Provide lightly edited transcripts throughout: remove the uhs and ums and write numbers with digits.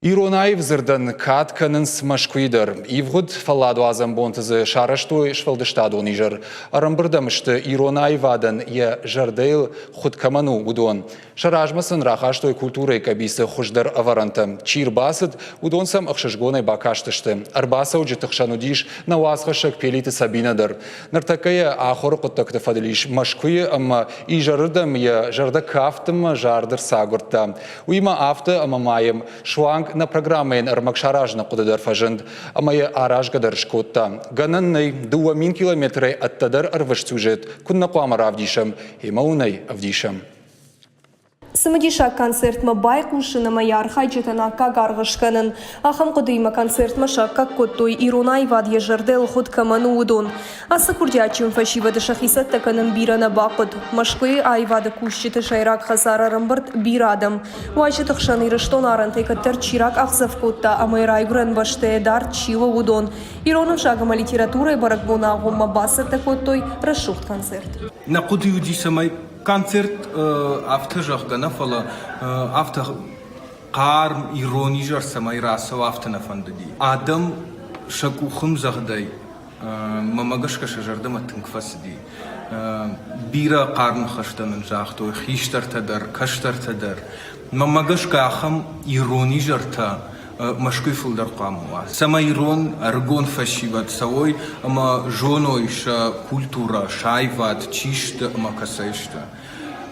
Иронаев зырдан катканын смашкуидер. Ивгуд фалладу азам бонтызы шараштой швалдыштаду нижер. Арамбырдамышты Иронаевадан я жардейл худкаману удон. Шаражмасын рахаштой культурой кабисы хуждар аваранта. Чирбасыд удонсам ахшашгонай бакаштышты. Арбаса уджитахшанудиш навасхашак пелиты сабинадыр. Нартакая ахор куттакты фадилиш машкуи ама и жардам я жарда кафтым жардыр сагурта. Уима афта ама маем шуанг на программы армакшаражна кудыдар фажند, амая аражгадар шкотта. Гананный 2 километры оттадар арваш сюжет, кунна куамар авдишам, и маунай авдишам. Самадишак концертма байкушина маяр хайчетана кагаргышканын. Ахам кудыйма концертма шакка коттой Иронаевад ежардел худкаману удон. Аса курдячим фашива дышахисат таканын бирана бакуд. Машкуи айвада кушчиты шайрак хасара рамбырт бирадам. Уачетахшан ирыштон арантайкаттар чирак ахзав котта амайрайгуран баште дар чива удон. Иронов шагама литература и баракбона агума басата коттой расшухт концерт. На кудыюди самай концерт авто жахгана фала авто қар ирони жар самай расо авто нафандыди адам шакухым захдай мамагашка шажардам атынкфасди бира қарн хаштанын жахтой хиштартадар каштартадар мамагашка ахам ирони жарта машкуй фулдар қамуа сама ирон аргон фашиват савой ама жонойша культура шайват чишта ама касайшта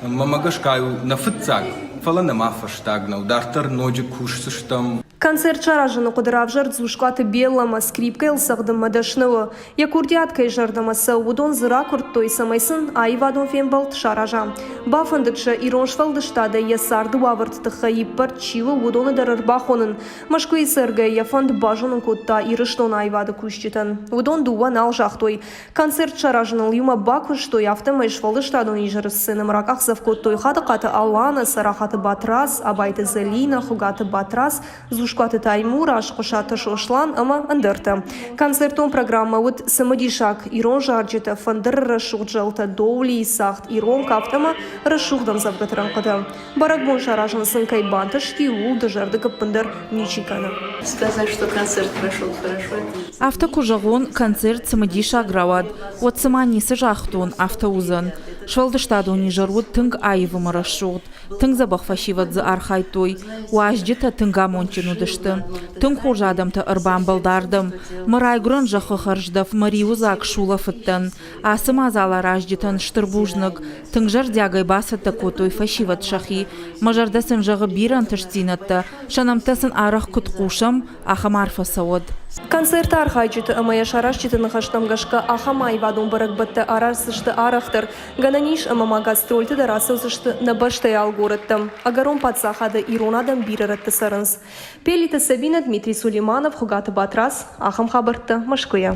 мамагашкаю нафыцаг фалана мафаштагнау дартар ноджи кушсыштам. Концерт шаражыны кудыравжар дзушкаты беллама скрипка илсағдым мадашнылы. Якурдиаткай жардамасы удон зыра курттой самайсын айвадон фембалт шаража. Бафандыкша ироншвалдыштады ясарды вавырттыха иппар чивы удоны дарырбахонын. Машкуи сырга яфанд бажонын котта ирыштон айвады кушчитан. Удон дуан ал жахтой. Концерт шаражыныл юма бакуштой автомайшвалдыштадон ижарыссыным раках завкоттой хаты алана сарахаты батрас, абайты залина, хугаты батрас, Зушкаты Таймур, Ашкушата Шошлан, ама андерта. Концертон программа вот Самадишак, Ирон жарджита, фандер расшухджалта, доули и сахт, Ирон кафтама, расшухдам завгатранката. Баракбон шаражан сынкай банташки, улда жарды каппандер Мичикана. Сказать, что концерт прошел хорошо. Автокужагон концерт Самадиша гравад. Вот саманисы жахтун автоузан. Швалдыштадуни жарут тынг айвым расшухд. Тынг забах фашиват за архайтой. Уажджита тынга мончину дышты. Тынг хужадамта ырбан балдардым. Мырайгрон жахы харждав мариузак шулафыттан. Асым азала ражджитан штырбужныг. Тынг жардягай басатта котой фашиват шахи. Мажардасын жағы биран тыштинатта. Шанамтасын арах куткушам, ахамарфа сауд. Концерт архайчыты амая шарашчытыны хаштамгашка ахамай вадун баракбатты арарсышты арахтар. Гананиш амама гастрольты да расылсышты на баштай алгорыттым. Агарон патсахады иронадам бирарытты сарынс. Пелиты Сабина Дмитрий Сулейманов, Хугаты Батрас, Ахам Хабарты, Машкуя.